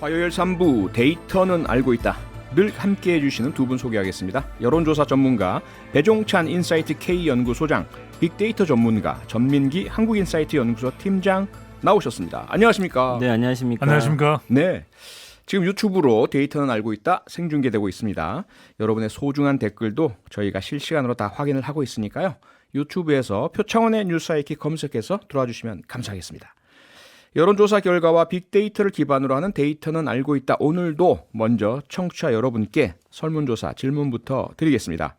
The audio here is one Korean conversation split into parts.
화요일 3부 데이터는 알고 있다. 늘 함께해 주시는 두 분 소개하겠습니다. 여론조사 전문가 배종찬 인사이트 K연구소장, 빅데이터 전문가 전민기 한국인사이트 연구소 팀장 나오셨습니다. 안녕하십니까? 네, 안녕하십니까? 안녕하십니까? 네, 지금 유튜브로 데이터는 알고 있다 생중계되고 있습니다. 여러분의 소중한 댓글도 저희가 실시간으로 다 확인을 하고 있으니까요. 유튜브에서 표창원의 뉴스아이키 검색해서 들어와 주시면 감사하겠습니다. 여론조사 결과와 빅데이터를 기반으로 하는 데이터는 알고 있다. 오늘도 먼저 청취자 여러분께 설문조사 질문부터 드리겠습니다.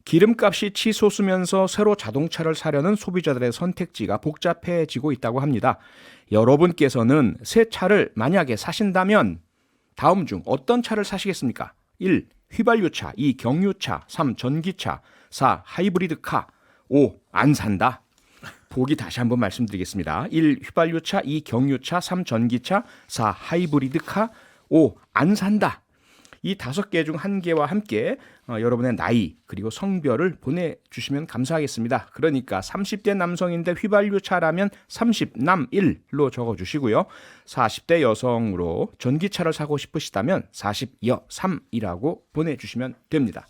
기름값이 치솟으면서 새로 자동차를 사려는 소비자들의 선택지가 복잡해지고 있다고 합니다. 여러분께서는 새 차를 만약에 사신다면 다음 중 어떤 차를 사시겠습니까? 1. 휘발유차, 2. 경유차, 3. 전기차, 4. 하이브리드카, 5. 안 산다. 보기 다시 한번 말씀드리겠습니다. 1. 휘발유차, 2. 경유차, 3. 전기차, 4. 하이브리드카, 5. 안 산다. 이 5개 중 한 개와 함께 여러분의 나이 그리고 성별을 보내주시면 감사하겠습니다. 그러니까 30대 남성인데 휘발유차라면 30남 1로 적어주시고요. 40대 여성으로 전기차를 사고 싶으시다면 40여 3이라고 보내주시면 됩니다.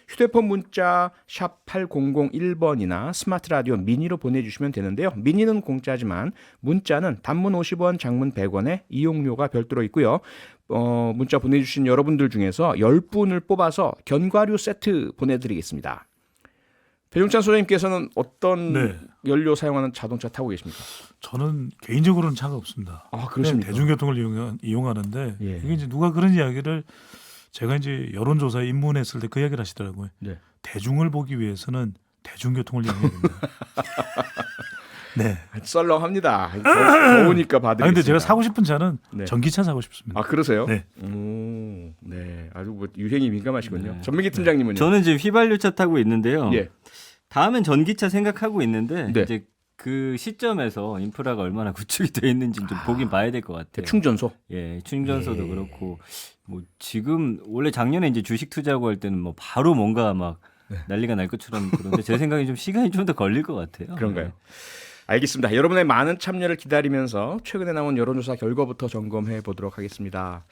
휴대폰 문자 샵 8001번이나 스마트 라디오 미니로 보내주시면 되는데요. 미니는 공짜지만 문자는 단문 50원, 장문 100원에 이용료가 별도로 있고요. 문자 보내주신 여러분들 중에서 10분을 뽑아서 견과류 세트 보내드리겠습니다. 배종찬 소장님께서는 어떤 연료 사용하는 자동차 타고 계십니까? 저는 개인적으로는 차가 없습니다. 아, 그렇습니까? 대중교통을 이용하는데 예. 이게 이제 누가 그런 이야기를 제가 이제 여론조사에 입문했을 때 그 이야기를 하시더라고요. 네. 대중을 보기 위해서는 대중교통을 이용해야 된다. 네. 썰렁합니다. 더우니까 봐드리겠습니다. 근데 제가 사고 싶은 차는 네. 전기차 사고 싶습니다. 아, 그러세요? 네. 네. 아주 뭐 유행이 민감하시군요. 네. 전민기 팀장님은요? 저는 지금 휘발유차 타고 있는데요. 예. 다음엔 전기차 생각하고 있는데 네. 이제 그 시점에서 인프라가 얼마나 구축이 되어 있는지 좀 보긴 봐야 될 것 같아요. 충전소? 예, 충전소도 예. 그렇고 뭐 지금 원래 작년에 이제 주식 투자하고 할 때는 뭐 바로 뭔가 막 난리가 날 것처럼 그런데 제 생각에 좀 시간이 좀 더 걸릴 것 같아요. 그런가요? 알겠습니다. 여러분의 많은 참여를 기다리면서 최근에 나온 여론조사 결과부터 점검해 보도록 하겠습니다.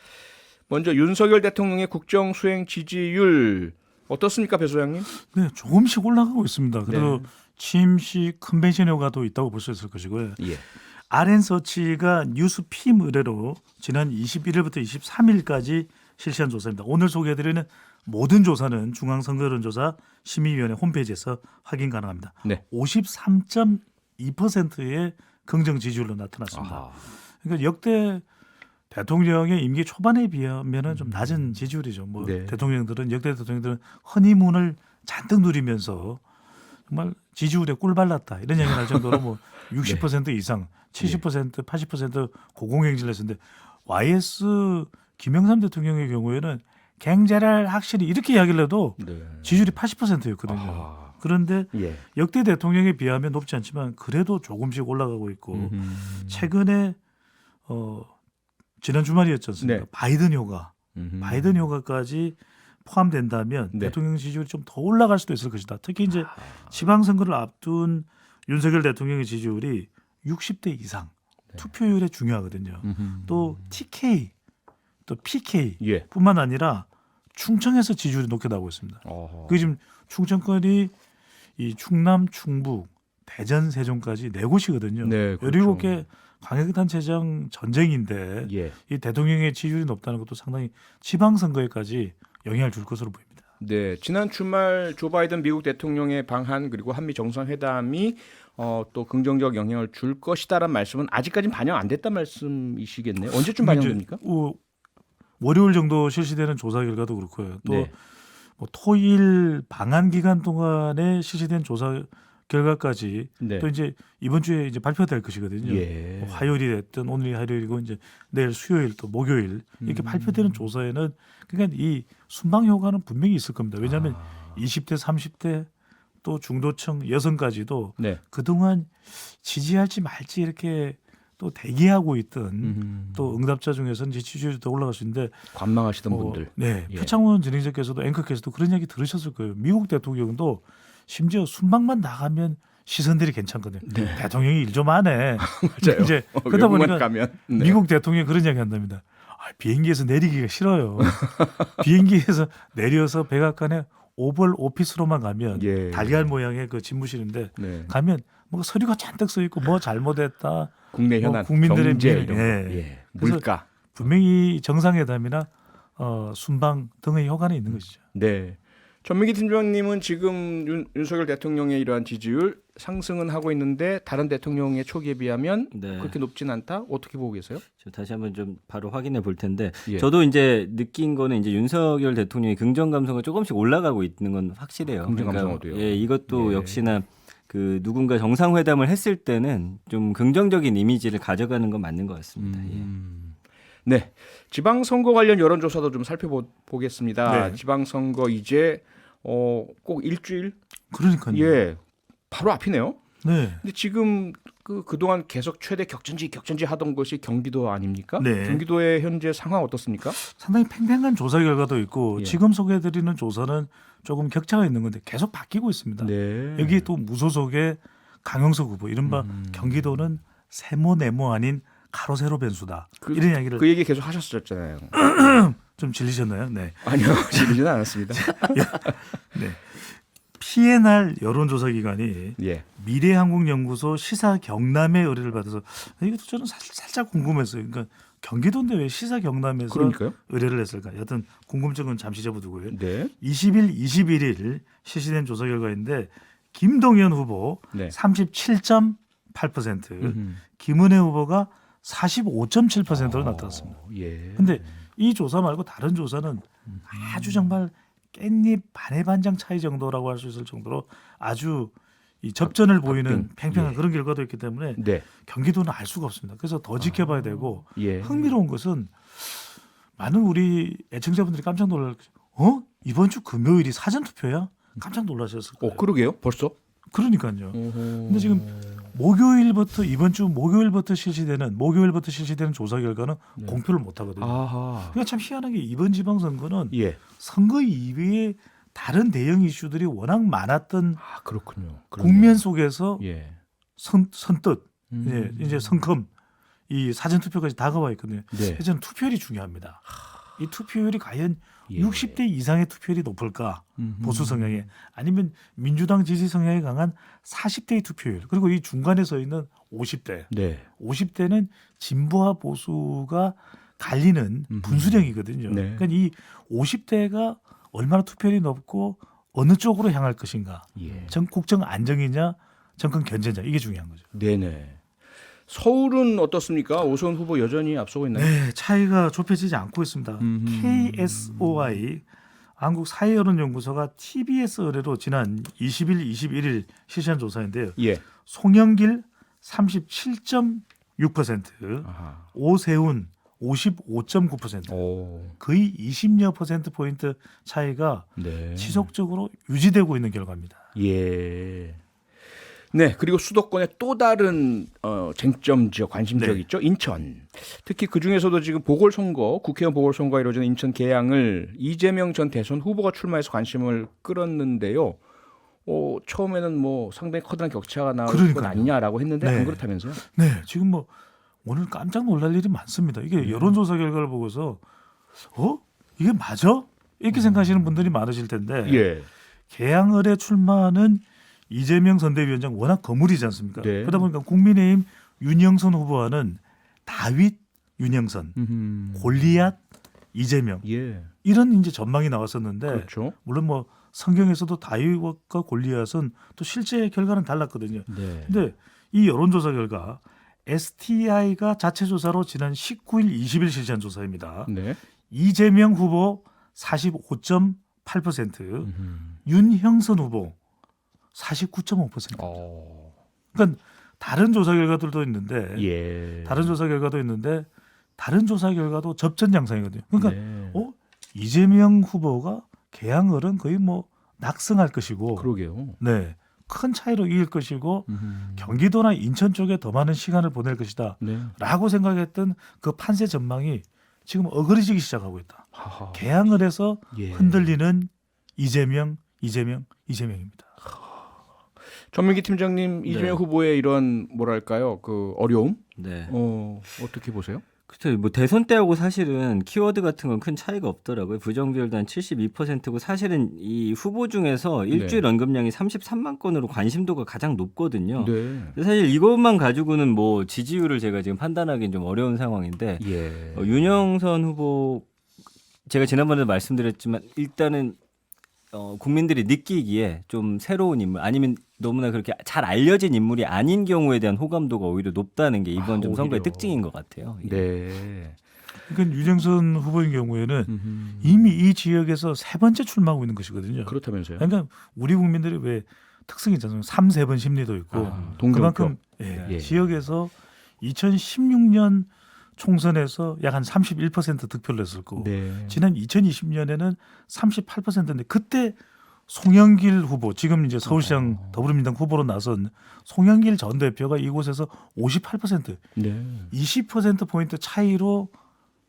먼저 윤석열 대통령의 국정 수행 지지율 어떻습니까, 배 소장님? 네, 조금씩 올라가고 있습니다. 그래도 네. 취임식 컨벤션 효과도 있다고 볼 수 있을 것이고요. 예. RN서치가 뉴스핌 의뢰로 지난 21일부터 23일까지 실시한 조사입니다. 오늘 소개해드리는 모든 조사는 중앙선거여론조사 심의위원회 홈페이지에서 확인 가능합니다. 네. 53.2%의 긍정 지지율로 나타났습니다. 아, 그러니까 역대 대통령의 임기 초반에 비하면 좀 낮은 지지율이죠. 뭐 네. 대통령들은 역대 대통령들은 허니문을 잔뜩 누리면서 정말 지지율에 꿀 발랐다 이런 얘기를 할 정도로 뭐 60% 이상, 70%, 80% 고공행진을 했었는데 YS 김영삼 대통령의 경우에는 갱제를 확실히 이렇게 이야기를 해도 네. 지지율이 80%였거든요. 아, 그런데 예. 역대 대통령에 비하면 높지 않지만 그래도 조금씩 올라가고 있고 최근에 지난 주말이었지 않습니까? 네. 바이든 효과, 바이든 효과까지 포함된다면 네. 대통령 지지율이 좀 더 올라갈 수도 있을 것이다. 특히 이제 지방선거를 앞둔 윤석열 대통령의 지지율이 60대 이상 투표율에 중요하거든요. 또 TK, 또 PK 예. 뿐만 아니라 충청에서 지지율이 높게 나오고 있습니다. 어허. 그 지금 충청권이 이 충남, 충북, 대전, 세종까지 4곳이거든요. 네, 그렇죠. 17개 광역단체장 전쟁인데 예. 이 대통령의 지지율이 높다는 것도 상당히 지방선거에까지 영향을 줄 것으로 보입니다. 네, 지난 주말 조 바이든 미국 대통령의 방한 그리고 한미 정상회담이 또 긍정적 영향을 줄 것이다라는 말씀은 아직까지는 반영 안 됐단 말씀이시겠네요. 언제쯤 반영됩니까? 월요일 정도 실시되는 조사 결과도 그렇고요. 또 네. 뭐 토일 방한 기간 동안에 실시된 조사 결과까지 네. 또 이제 이번 주에 이제 발표될 것이거든요. 예. 뭐 화요일이 됐든 오늘이 화요일이고 이제 내일 수요일 또 목요일 이렇게 발표되는 조사에는 그러니까 이 순방 효과는 분명히 있을 겁니다. 왜냐하면 20대, 30대 또 중도층 여성까지도 네. 그동안 지지할지 말지 이렇게 또 대기하고 있던 또 응답자 중에서는 지지율이 더 올라갈 수 있는데 관망하시던 분들. 네, 예. 표창원 진행자께서도 앵커께서도 그런 얘기 들으셨을 거예요. 미국 대통령도 심지어 순방만 나가면 시선들이 괜찮거든요. 네. 대통령이 일 좀 안 해. 맞아요. 이제 그러다 외국만 보니까 가면 네. 미국 대통령이 그런 얘기 한답니다. 비행기에서 내리기가 싫어요. 비행기에서 내려서 백악관에 오벌 오피스로만 가면 예. 달걀 모양의 그 집무실인데 네. 가면 뭔가 서류가 잔뜩 써 있고 뭐 잘못했다. 국내 뭐 현안, 국민들의 경제 미래, 이런 거. 예. 예. 그래서 물가. 분명히 정상회담이나 순방 등의 효과는 있는 것이죠. 네. 전민기 팀장님은 지금 윤석열 대통령의 이러한 지지율 상승은 하고 있는데 다른 대통령의 초기에 비하면 네. 그렇게 높진 않다. 어떻게 보고 계세요? 저 다시 한번 좀 바로 확인해 볼 텐데 예. 저도 이제 느낀 거는 이제 윤석열 대통령의 긍정 감성이 조금씩 올라가고 있는 건 확실해요. 긍정 감성어도요? 예, 이것도 예. 역시나 그 누군가 정상회담을 했을 때는 좀 긍정적인 이미지를 가져가는 건 맞는 것 같습니다. 네. 지방선거 관련 여론조사도 좀 살펴보겠습니다. 네. 지방선거 이제 꼭 일주일? 그러니까요. 예. 바로 앞이네요. 네. 근데 지금 그동안 계속 최대 격전지 하던 것이 경기도 아닙니까? 네. 경기도의 현재 상황 어떻습니까? 상당히 팽팽한 조사 결과도 있고 예. 지금 소개해드리는 조사는 조금 격차가 있는 건데 계속 바뀌고 있습니다. 네. 여기 또 무소속의 강영석 후보 이른바 경기도는 세모네모 아닌 가로세로 변수다. 이런 이야기를 그 얘기 계속 하셨었잖아요. 좀 질리셨나요? 네. 아니요, 지르지는 않았습니다. 네. PNR 여론조사 기관이 예. 미래한국연구소 시사경남의 의뢰를 받아서 이것도 저는 살짝 궁금했어요. 그러니까 경기도인데 왜 시사경남에서 그러니까요. 의뢰를 했을까? 여튼 궁금증은 잠시 접어두고요. 네. 20일, 21일 실시된 조사 결과인데 김동연 후보 네. 37.8%, 김은혜 후보가 45.7%로 나타났습니다. 예. 근데 이 조사 말고 다른 조사는 아주 정말 깻잎 반의 반장 차이 정도라고 할 수 있을 정도로 아주 이 접전을 보이는 팽팽한 예. 그런 결과도 있기 때문에 네. 경기도는 알 수가 없습니다. 그래서 더 지켜봐야 되고 예. 흥미로운 것은 많은 우리 애청자분들이 깜짝 놀랄 이번 주 금요일이 사전 투표야? 깜짝 놀라셨을 거예요. 그러게요. 벌써? 그러니까요. 근데 지금 이번 주 목요일부터 실시되는 조사 결과는 공표를 못 하거든요. 아하. 그러니까 참 희한하게 이번 지방선거는 예. 선거 이외에 다른 대형 이슈들이 워낙 많았던 아, 그렇군요. 국면 속에서 예. 선뜻 이제 성큼 이 사전 투표까지 다가와 있거든요. 네. 그래서 저는 투표율이 중요합니다. 이 투표율이 과연 예. 60대 이상의 투표율이 높을까? 보수 성향에 아니면 민주당 지지 성향이 강한 40대의 투표율 그리고 이 중간에 서 있는 50대. 네. 50대는 진보와 보수가 갈리는 분수령이거든요. 네. 그러니까 이 50대가 얼마나 투표율이 높고 어느 쪽으로 향할 것인가. 예. 국정 안정이냐 정권 견제냐 이게 중요한 거죠. 네네. 서울은 어떻습니까? 오선 후보 여전히 앞서고 있나요? 네, 차이가 좁혀지지 않고 있습니다. KSOI 한국사회여론연구소가 TBS 의뢰로 지난 20일, 21일 실시한 조사인데요. 예. 송영길 37.6%, 아하. 오세훈 55.9%, 오. 거의 20여 퍼센트 포인트 차이가 네. 지속적으로 유지되고 있는 결과입니다. 예. 네, 그리고 수도권의 또 다른 쟁점 지역, 관심 지역 네. 있죠. 인천. 특히 그 중에서도 지금 보궐선거, 국회의원 보궐선거가 이루어지는 인천 계양을 이재명 전 대선 후보가 출마해서 관심을 끌었는데요. 처음에는 뭐 상당히 커다란 격차가 나올 것 그러니까요. 아니냐라고 했는데 네. 안 그렇다면서요? 네, 지금 뭐 오늘 깜짝 놀랄 일이 많습니다. 이게 여론조사 결과를 보고서 이게 맞아? 이렇게 생각하시는 분들이 많으실 텐데 예. 계양을에 출마하는 이재명 선대위원장 워낙 거물이지 않습니까? 네. 그러다 보니까 국민의힘 윤영선 후보와는 다윗 윤영선, 골리앗 이재명 예. 이런 이제 전망이 나왔었는데 그렇죠. 물론 뭐 성경에서도 다윗과 골리앗은 또 실제 결과는 달랐거든요. 네. 근데 이 여론조사 결과 STI가 자체 조사로 지난 19일, 20일 실시한 조사입니다. 네. 이재명 후보 45.8%, 윤형선 후보 49.5%. 그러니까 다른 조사 결과들도 있는데 예. 다른 조사 결과도 있는데 다른 조사 결과도 접전 양상이거든요. 그러니까 네. 이재명 후보가 계양을은 거의 뭐 낙승할 것이고 그러게요. 네. 큰 차이로 이길 것이고 경기도나 인천 쪽에 더 많은 시간을 보낼 것이다 네. 라고 생각했던 그 판세 전망이 지금 어그러지기 시작하고 있다. 하하. 계양을에서 예. 흔들리는 이재명입니다. 전민기 팀장님, 이재명 네. 후보의 이런 뭐랄까요, 그 어려움, 네. 어떻게 보세요? 그렇죠. 뭐 대선 때하고 사실은 키워드 같은 건 큰 차이가 없더라고요. 부정 비율도 한 72%고 사실은 이 후보 중에서 일주일 언급량이 33만 건으로 관심도가 가장 높거든요. 네. 근데 사실 이것만 가지고는 뭐 지지율을 제가 지금 판단하기는 좀 어려운 상황인데 예. 윤영선 후보 제가 지난번에도 말씀드렸지만 일단은 국민들이 느끼기에 좀 새로운 인물 아니면 너무나 그렇게 잘 알려진 인물이 아닌 경우에 대한 호감도가 오히려 높다는 게 이번 좀 선거의 오히려. 특징인 것 같아요. 예. 네. 그러니까 유정선 후보인 경우에는 음흠. 이미 이 지역에서 세 번째 출마하고 있는 것이거든요. 그렇다면서요? 그러니까 우리 국민들이 왜 특성이 있잖아요. 3, 3번 심리도 있고 동정표. 그만큼 예. 지역에서 2016년 총선에서 약 한 31% 득표를 했을 거고 네. 지난 2020년에는 38%인데 그때 송영길 후보 지금 이제 서울시장 더불어민주당 후보로 나선 송영길 전 대표가 이곳에서 58% 네. 20% 포인트 차이로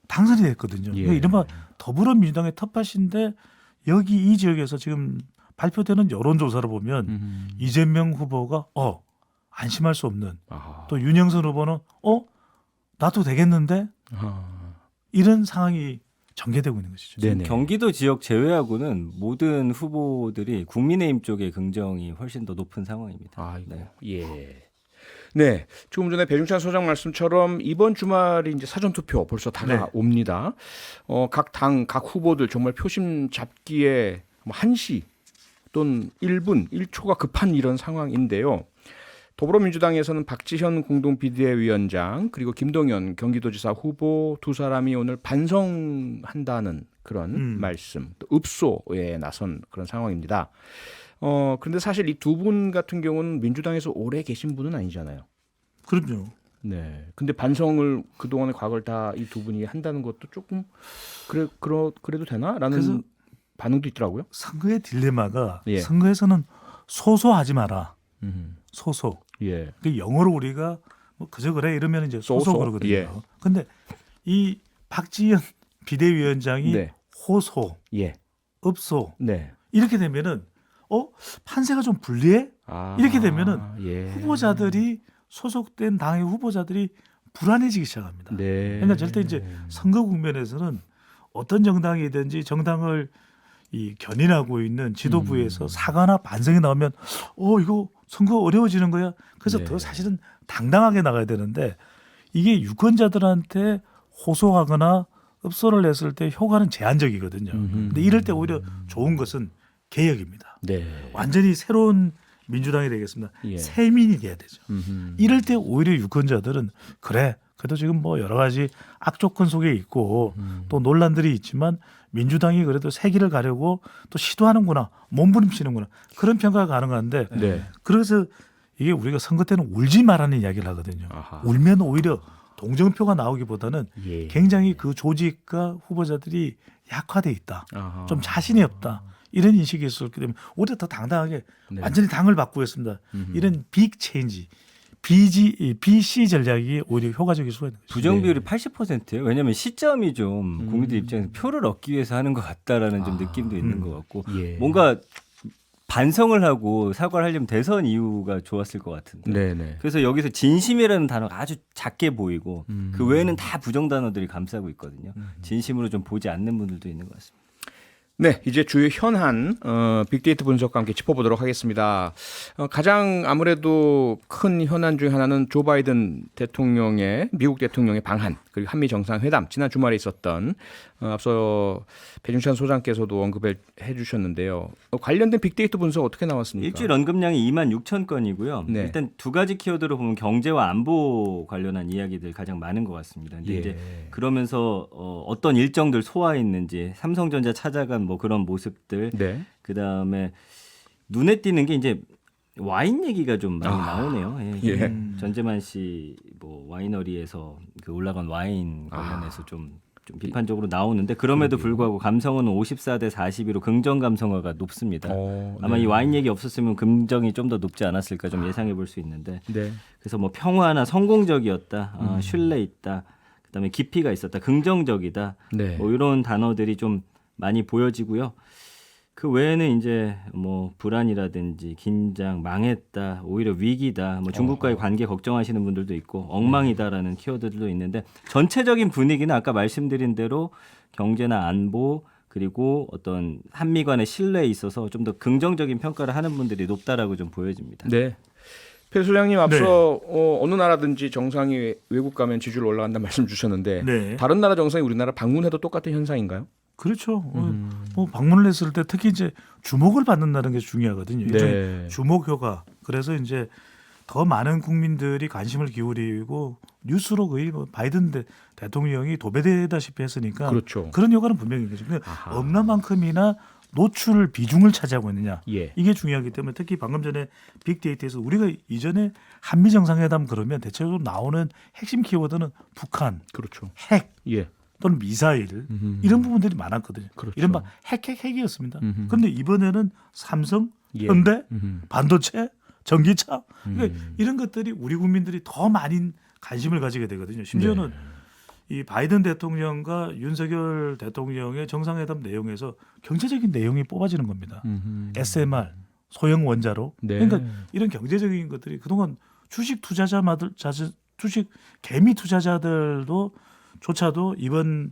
당선이 됐거든요. 예. 그러니까 이른바 더불어민주당의 텃밭인데 여기 이 지역에서 지금 발표되는 여론조사를 보면 이재명 후보가 안심할 수 없는 아하. 또 윤영선 후보는 나도 되겠는데 아하. 이런 상황이 전개되고 있는 것이죠. 네네. 경기도 지역 제외하고는 모든 후보들이 국민의힘 쪽의 긍정이 훨씬 더 높은 상황입니다. 아이고. 네. 예. 네, 조금 전에 배중찬 소장 말씀처럼 이번 주말이 이제 사전 투표 벌써 다가옵니다. 각 당, 각 후보들 정말 표심 잡기에 뭐 1시 또는 1분, 1초가 급한 이런 상황인데요. 더불어민주당에서는 박지현 공동비대위원장 그리고 김동연 경기도지사 후보 두 사람이 오늘 반성한다는 그런 말씀, 또 읍소에 나선 그런 상황입니다. 그런데 사실 이 두 분 같은 경우는 민주당에서 오래 계신 분은 아니잖아요. 그럼요. 네. 근데 반성을 그동안의 과거를 다 이 두 분이 한다는 것도 조금 그래도 되나라는 그래서 반응도 있더라고요. 선거의 딜레마가 예. 선거에서는 소소하지 마라. 소소. 예. 그 영어로 우리가 뭐 그저 그래 이러면 이제 소소 소소. 그러거든요. 예. 근데 이 박지현 비대위원장이 네. 호소, 예. 읍소 네. 이렇게 되면은 판세가 좀 불리해? 이렇게 되면은 예. 후보자들이 소속된 당의 후보자들이 불안해지기 시작합니다. 네. 그러니까 절대 이제 선거 국면에서는 어떤 정당이든지 정당을 이 견인하고 있는 지도부에서 사과나 반성이 나오면 이거 선거 어려워지는 거야. 그래서 네. 더 사실은 당당하게 나가야 되는데 이게 유권자들한테 호소하거나 읍소를 냈을 때 효과는 제한적이거든요. 근데 이럴 때 오히려 좋은 것은 개혁입니다. 네. 완전히 새로운 민주당이 되겠습니다. 예. 새민이 돼야 되죠. 음흠. 이럴 때 오히려 유권자들은 그래도 지금 뭐 여러 가지 악조건 속에 있고 또 논란들이 있지만 민주당이 그래도 새 길을 가려고 또 시도하는구나, 몸부림치는구나 그런 평가가 가능한데 네. 그래서 이게 우리가 선거 때는 울지 말라는 이야기를 하거든요. 아하. 울면 오히려 동정표가 나오기보다는 예. 굉장히 그 조직과 후보자들이 약화돼 있다. 아하. 좀 자신이 없다. 이런 인식이 있었기 때문에 오히려 더 당당하게 네. 완전히 당을 바꾸겠습니다. 이런 빅 체인지, BC 전략이 오히려 효과적일 수가 있는 거죠. 부정 비율이 80%예요. 왜냐하면 시점이 좀 국민들 입장에서 표를 얻기 위해서 하는 것 같다라는 좀 느낌도 있는 것 같고 예. 뭔가 반성을 하고 사과를 하려면 대선 이후가 좋았을 것 같은데. 네네. 그래서 여기서 진심이라는 단어가 아주 작게 보이고 그 외에는 다 부정 단어들이 감싸고 있거든요. 진심으로 좀 보지 않는 분들도 있는 것 같습니다. 네, 이제 주요 현안 빅데이터 분석과 함께 짚어보도록 하겠습니다. 가장 아무래도 큰 현안 중 하나는 조 바이든 대통령의 미국 대통령의 방한 그리고 한미 정상회담 지난 주말에 있었던 앞서 배준찬 소장께서도 언급해 주셨는데요. 관련된 빅데이터 분석 어떻게 나왔습니까? 일주일 언급량이 2만 6천 건이고요. 네. 일단 두 가지 키워드로 보면 경제와 안보 관련한 이야기들 가장 많은 것 같습니다. 근데 예. 이제 그러면서 어떤 일정들 소화했는지 삼성전자 찾아간 뭐 그런 모습들, 네. 그 다음에 눈에 띄는 게 이제 와인 얘기가 좀 많이 나오네요. 예. 전재만 씨 뭐 와이너리에서 그 올라간 와인 관련해서 좀 비판적으로 나오는데 그럼에도 불구하고 감성은 54대 42로 긍정 감성어가 높습니다. 아마 네. 이 와인 얘기 없었으면 긍정이 좀 더 높지 않았을까 좀 예상해 볼 수 있는데 네. 그래서 뭐 평화나 성공적이었다, 신뢰 있다, 그다음에 깊이가 있었다, 긍정적이다, 네. 뭐 이런 단어들이 좀 많이 보여지고요. 그 외에는 이제 뭐 불안이라든지 긴장, 망했다, 오히려 위기다, 뭐 중국과의 관계 걱정하시는 분들도 있고 엉망이다라는 키워드들도 있는데 전체적인 분위기는 아까 말씀드린 대로 경제나 안보 그리고 어떤 한미 간의 신뢰에 있어서 좀 더 긍정적인 평가를 하는 분들이 높다라고 좀 보여집니다. 네. 배 소장님 앞서 어느 나라든지 정상이 외국 가면 지지율 올라간다는 말씀 주셨는데 네. 다른 나라 정상이 우리나라 방문해도 똑같은 현상인가요? 그렇죠. 뭐 방문을 했을 때 특히 이제 주목을 받는다는 게 중요하거든요. 일종의 주목 효과. 그래서 이제 더 많은 국민들이 관심을 기울이고 뉴스로 거의 뭐 바이든 대통령이 도배되다시피 했으니까 그렇죠. 그런 효과는 분명히 있는 거죠. 근데 얼마만큼이나 노출 비중을 차지하고 있느냐. 예. 이게 중요하기 때문에 특히 방금 전에 빅데이터에서 우리가 이전에 한미 정상회담 그러면 대체적으로 나오는 핵심 키워드는 북한, 그렇죠. 핵 예. 또는 미사일 이런 부분들이 많았거든요. 그렇죠. 이른바 핵이었습니다. 그런데 이번에는 삼성, 예. 현대, 반도체, 전기차 그러니까 이런 것들이 우리 국민들이 더 많은 관심을 가지게 되거든요. 심지어는 이 바이든 대통령과 윤석열 대통령의 정상회담 내용에서 경제적인 내용이 뽑아지는 겁니다. SMR, 소형 원자로. 네. 그러니까 이런 경제적인 것들이 그동안 주식 투자자마들, 주식 개미 투자자들도 조차도 이번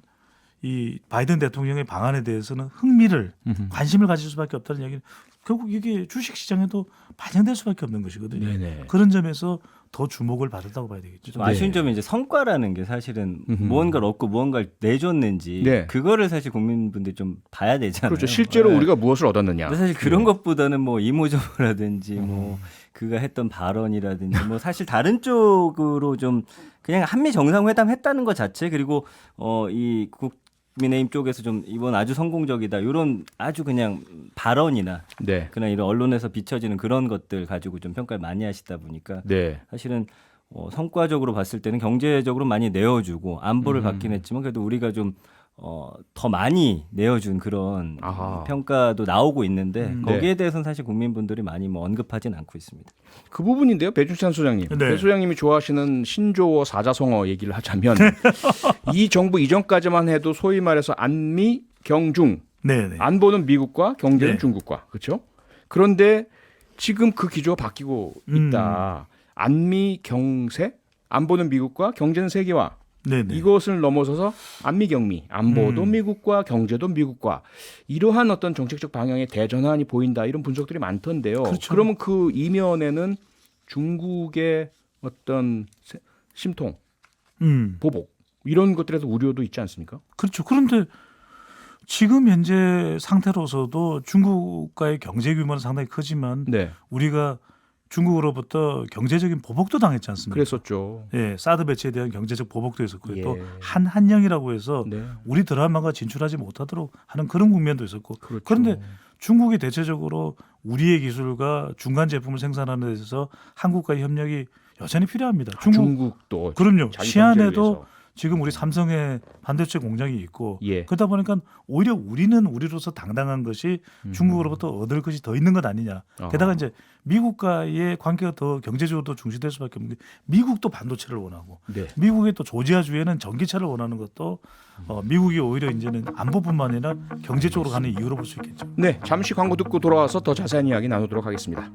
이 바이든 대통령의 방안에 대해서는 흥미를 관심을 가질 수밖에 없다는 얘기는 결국 이게 주식 시장에도 반영될 수밖에 없는 것이거든요. 네네. 그런 점에서 더 주목을 받았다고 봐야 되겠죠. 좀 아쉬운 점은 이제 성과라는 게 사실은 무언가를 얻고 무언가를 내줬는지 네. 그거를 사실 국민분들이 좀 봐야 되잖아요. 그렇죠. 실제로 네. 우리가 무엇을 얻었느냐. 근데 사실 그런 것보다는 뭐 이모저모라든지 뭐 그가 했던 발언이라든지 뭐 사실 다른 쪽으로 좀 그냥 한미 정상회담 했다는 것 자체 그리고 이 국민의힘 쪽에서 좀 이번 아주 성공적이다 이런 아주 그냥 발언이나 네. 그냥 이런 언론에서 비춰지는 그런 것들 가지고 좀 평가를 많이 하시다 보니까 네. 사실은 성과적으로 봤을 때는 경제적으로 많이 내어주고 안보를 받긴 했지만 그래도 우리가 좀 더 많이 내어준 그런 아하. 평가도 나오고 있는데 거기에 네. 대해서는 사실 국민분들이 많이 뭐 언급하진 않고 있습니다. 그 부분인데요. 배준찬 소장님. 네. 배 소장님이 좋아하시는 신조어 사자성어 얘기를 하자면 이 정부 이전까지만 해도 소위 말해서 안미 경중 네네. 안보는 미국과 경제는 네. 중국과 그렇죠? 그런데 지금 그 기조가 바뀌고 있다. 안미 경세 안보는 미국과 경제는 세계화 네네. 이것을 넘어서서 안미경미, 안보도 미국과 경제도 미국과 이러한 어떤 정책적 방향의 대전환이 보인다 이런 분석들이 많던데요. 그렇죠. 그러면 그 이면에는 중국의 어떤 심통, 보복 이런 것들에서 우려도 있지 않습니까? 그렇죠. 그런데 지금 현재 상태로서도 중국과의 경제 규모는 상당히 크지만 네, 우리가 중국으로부터 경제적인 보복도 당했지 않습니까? 그랬었죠. 예, 사드 배치에 대한 경제적 보복도 있었고요. 예. 또 한한령이라고 해서 네, 우리 드라마가 진출하지 못하도록 하는 그런 국면도 있었고. 그렇죠. 그런데 중국이 대체적으로 우리의 기술과 중간 제품을 생산하는 데 있어서 한국과의 협력이 여전히 필요합니다. 중국도 그럼요. 자기 경제를 시안에도 위해서. 지금 우리 삼성의 반도체 공장이 있고 예. 그러다 보니까 오히려 우리는 우리로서 당당한 것이 중국으로부터 얻을 것이 더 있는 것 아니냐. 게다가 이제 미국과의 관계가 더 경제적으로 중시될 수밖에 없는 게 미국도 반도체를 원하고 네. 미국의 또 조지아주에는 전기차를 원하는 것도 미국이 오히려 이제는 안보뿐만 아니라 경제 쪽으로 가는 이유로 볼 수 있겠죠. 네, 잠시 광고 듣고 돌아와서 더 자세한 이야기 나누도록 하겠습니다.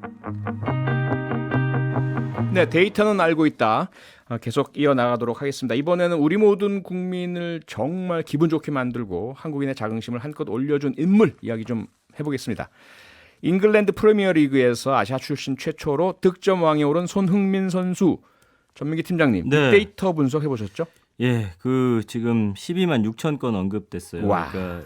네, 데이터는 알고 있다. 계속 이어나가도록 하겠습니다. 이번에는 우리 모든 국민을 정말 기분 좋게 만들고 한국인의 자긍심을 한껏 올려준 인물 이야기 좀 해보겠습니다. 잉글랜드 프리미어리그에서 아시아 출신 최초로 득점왕에 오른 손흥민 선수. 전민기 팀장님, 네. 데이터 분석해 보셨죠? 예, 그 지금 12만 6천 건 언급됐어요. 와. 그러니까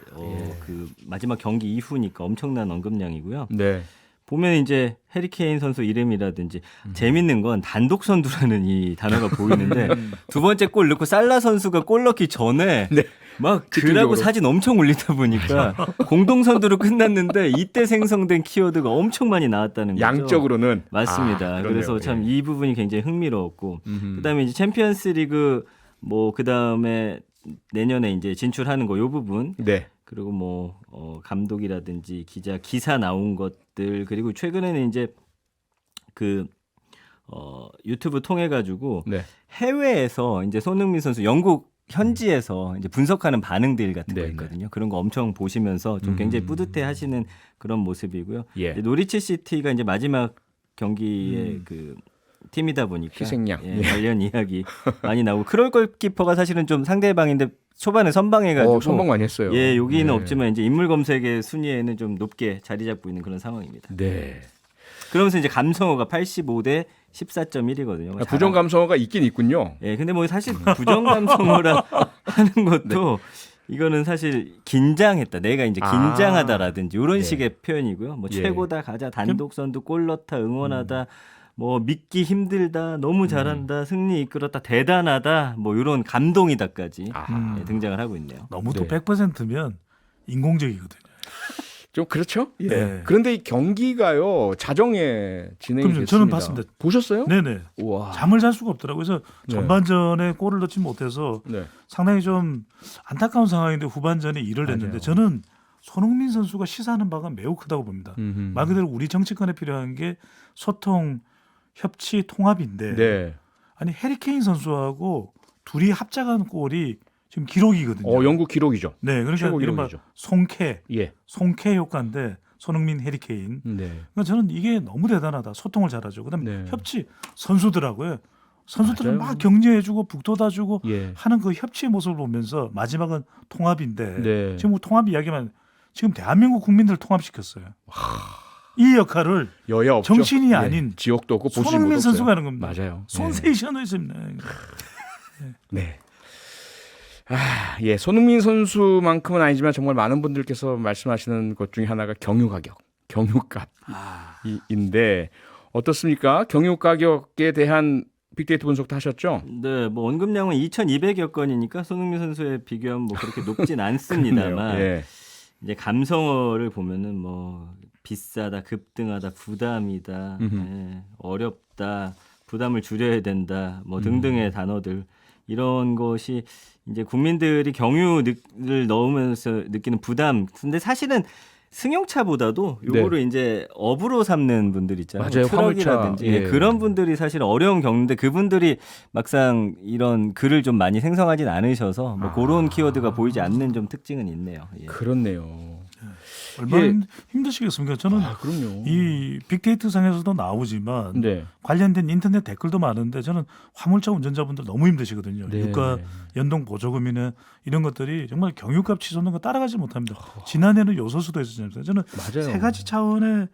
그 마지막 경기 이후니까 엄청난 언급량이고요. 네. 보면 이제 해리케인 선수 이름이라든지 재밌는 건 단독 선두라는 이 단어가 보이는데 두 번째 골 넣고 살라 선수가 골 넣기 전에 네. 막 집중적으로. 글하고 사진 엄청 올리다 보니까 공동 선두로 끝났는데 이때 생성된 키워드가 엄청 많이 나왔다는 거죠. 양적으로는 맞습니다. 그렇네요. 그래서 참 예. 이 부분이 굉장히 흥미로웠고 그다음에 이제 챔피언스리그 뭐 그다음에 내년에 이제 진출하는 거 요 부분 네. 그리고 뭐 감독이라든지 기사 나온 것들 그리고 최근에는 이제 그 유튜브 통해 가지고 네. 해외에서 이제 손흥민 선수 영국 현지에서 이제 분석하는 반응들 같은 거 네, 있거든요. 그런 거 엄청 보시면서 좀 굉장히 뿌듯해하시는 그런 모습이고요. 예. 이제 노리치 시티가 이제 마지막 경기에 그 팀이다 보니까 희생양. 예, 관련 이야기 많이 나오고 크롤 골키퍼가 사실은 좀 상대방인데 초반에 선방해가지고 선방 많이 했어요. 예 여기는 네. 없지만 이제 인물 검색의 순위에는 좀 높게 자리 잡고 있는 그런 상황입니다. 네. 그러면서 이제 감성어가 85대 14.1이거든요. 부정 감성어가 있긴 있군요. 예, 근데 뭐 사실 부정 감성어라 하는 것도 이거는 사실 긴장했다. 내가 이제 긴장하다라든지 이런 네. 식의 표현이고요. 뭐 예. 최고다, 가자, 단독 선두, 골 넣다, 응원하다. 뭐 믿기 힘들다, 너무 잘한다, 승리 이끌었다, 대단하다, 뭐 이런 감동이다까지 아하. 예, 등장을 하고 있네요. 너무 또 네. 100%면 인공적이거든요. 좀 그렇죠. 예. 네. 그런데 이 경기가요 자정에 진행이 그럼요. 됐습니다. 저는 봤습니다. 보셨어요? 네네. 우와. 잠을 잘 수가 없더라고요. 그래서 네. 전반전에 골을 넣지 못해서 네. 상당히 좀 안타까운 상황인데 후반전에 일을 맞아요. 했는데 저는 손흥민 선수가 시사하는 바가 매우 크다고 봅니다. 음흠. 말 그대로 우리 정치권에 필요한 게 소통, 협치, 통합인데 네. 아니 해리케인 선수하고 둘이 합작한 골이 지금 기록이거든요. 영국 기록이죠. 네, 그러니까 최고 이른바 기록이죠. 송캐 예. 효과인데 손흥민, 해리케인. 네. 그러니까 저는 이게 너무 대단하다. 소통을 잘하죠. 그다음에 네. 협치 선수들하고요. 선수들은 맞아요. 막 격려해주고 북돋아주고 예. 하는 그 협치의 모습을 보면서 마지막은 통합인데 네. 지금 뭐 통합 이야기만 지금 대한민국 국민들을 통합시켰어요. 이 역할을 여야 없죠. 정치인이 예. 아닌 지역도 없고 보수 손흥민 선수가 하는 겁니다. 맞아요. 손세이션이었습니다. 네. 예, 손흥민 선수만큼은 아니지만 정말 많은 분들께서 말씀하시는 것 중에 하나가 경유 가격, 경유값인데 어떻습니까? 경유 가격에 대한 빅데이터 분석도 하셨죠? 네, 뭐 언급량은 2,200여 건이니까 손흥민 선수에 비교하면 뭐 그렇게 높진 않습니다만 예. 이제 감성어를 보면은 뭐 비싸다, 급등하다, 부담이다, 예, 어렵다, 부담을 줄여야 된다, 뭐 등등의 단어들 이런 것이 이제 국민들이 경유를 넣으면서 느끼는 부담. 근데 사실은 승용차보다도 요거를 이제 업으로 삼는 분들 있잖아요. 맞아요. 트럭이라든지 화물차. 예. 그런 분들이 사실 어려움 겪는데 그분들이 막상 이런 글을 좀 많이 생성하진 않으셔서 뭐 그런 키워드가 보이지 않는 좀 특징은 있네요. 예. 그렇네요. 얼마나 예. 힘드시겠습니까? 저는 그럼요. 이 빅데이터 상에서도 나오지만 네. 관련된 인터넷 댓글도 많은데 저는 화물차 운전자분들 너무 힘드시거든요. 네. 유가 연동 보조금이나 이런 것들이 정말 경유값 치솟는 거 따라가지 못합니다. 지난해는 요소수도 있었잖아요. 저는 맞아요. 세 가지 차원의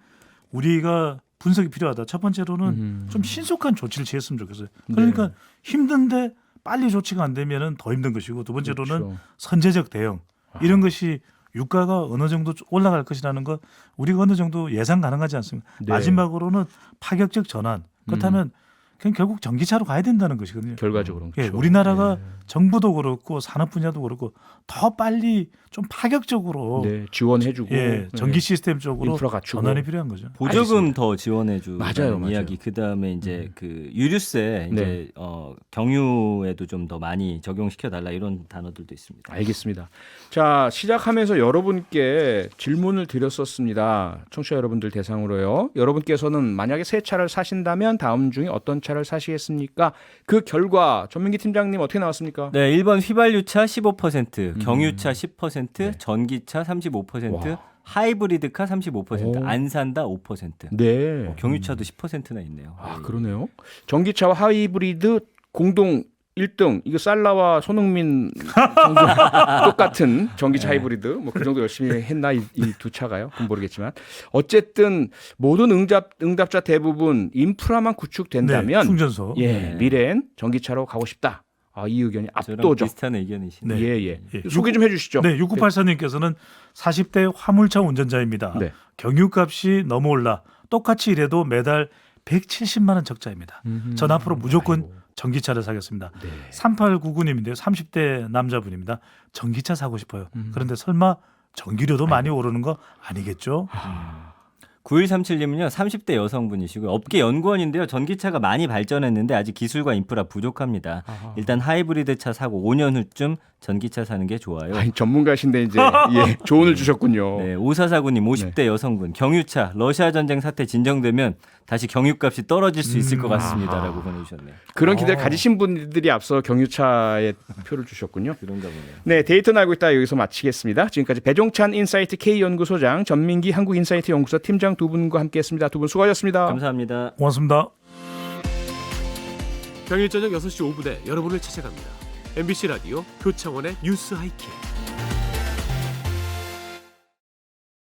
우리가 분석이 필요하다. 첫 번째로는 좀 신속한 조치를 취했으면 좋겠어요. 그러니까 네. 힘든데 빨리 조치가 안 되면은 더 힘든 것이고 두 번째로는 그렇죠. 선제적 대응 이런 것이 유가가 어느 정도 올라갈 것이라는 것 우리가 어느 정도 예상 가능하지 않습니까? 네. 마지막으로는 파격적 전환. 그렇다면 그냥 결국 전기차로 가야 된다는 것이거든요. 결과적으로 예, 그렇죠. 우리나라가 예. 정부도 그렇고 산업 분야도 그렇고 더 빨리 좀 파격적으로 네, 지원해주고 예, 전기 네. 시스템 쪽으로 인프라 갖추고. 전환이 필요한 거죠. 보조금 더 지원해주는 맞아요. 이야기. 그 다음에 이제 그 유류세 네. 이제 경유에도 좀 더 많이 적용시켜 달라 이런 단어들도 있습니다. 알겠습니다. 자, 시작하면서 여러분께 질문을 드렸었습니다. 청취자 여러분들 대상으로요. 여러분께서는 만약에 새 차를 사신다면 다음 중에 어떤 차를 사시겠습니까? 그 결과 전민기 팀장님 어떻게 나왔습니까? 네, 1번 휘발유차 15%, 경유차 10%, 전기차 35%, 와. 하이브리드카 35%, 오. 안 산다 5%. 네. 경유차도 10%나 있네요. 그러네요. 전기차와 하이브리드 공동 1등. 이거 살라와 손흥민 정도 똑같은 전기차 하이브리드. 뭐 그 정도 열심히 했나 이 두 차가요? 그건 모르겠지만 어쨌든 모든 응답자 대부분 인프라만 구축된다면 네, 충전소. 예, 미래엔 전기차로 가고 싶다. 이 의견이 저랑 압도적. 비슷한 의견이시네요. 네. 예. 예. 소개 좀 해주시죠. 네, 6984님께서는 40대 화물차 운전자입니다. 네. 경유값이 너무 올라 똑같이 일해도 매달 170만 원 적자입니다. 전 앞으로 무조건 전기차를 사겠습니다. 네. 3899님인데요. 30대 남자분입니다. 전기차 사고 싶어요. 그런데 설마 전기료도 많이 오르는 거 아니겠죠? 9137님은요 30대 여성분이시고요. 업계 연구원인데요. 전기차가 많이 발전했는데 아직 기술과 인프라 부족합니다. 일단 하이브리드 차 사고 5년 후쯤 전기차 사는 게 좋아요. 아니, 전문가신데 이제 예, 조언을 주셨군요. 네, 5449님 50대 여성분 경유차 러시아 전쟁 사태 진정되면 다시 경유값이 떨어질 수 있을 것 같습니다라고 보내주셨네요. 그런 기대를 가지신 분들이 앞서 경유차에 표를 주셨군요. 그런가 보네요. 네, 데이터는 알고 있다 여기서 마치겠습니다. 지금까지 배종찬 인사이트 K연구소장, 전민기 한국인사이트 연구소 팀장 두 분과 함께했습니다. 두 분 수고하셨습니다. 감사합니다. 고맙습니다. 평일 저녁 6시 5분에 여러분을 찾아갑니다. MBC 라디오 표창원의 뉴스 하이킥.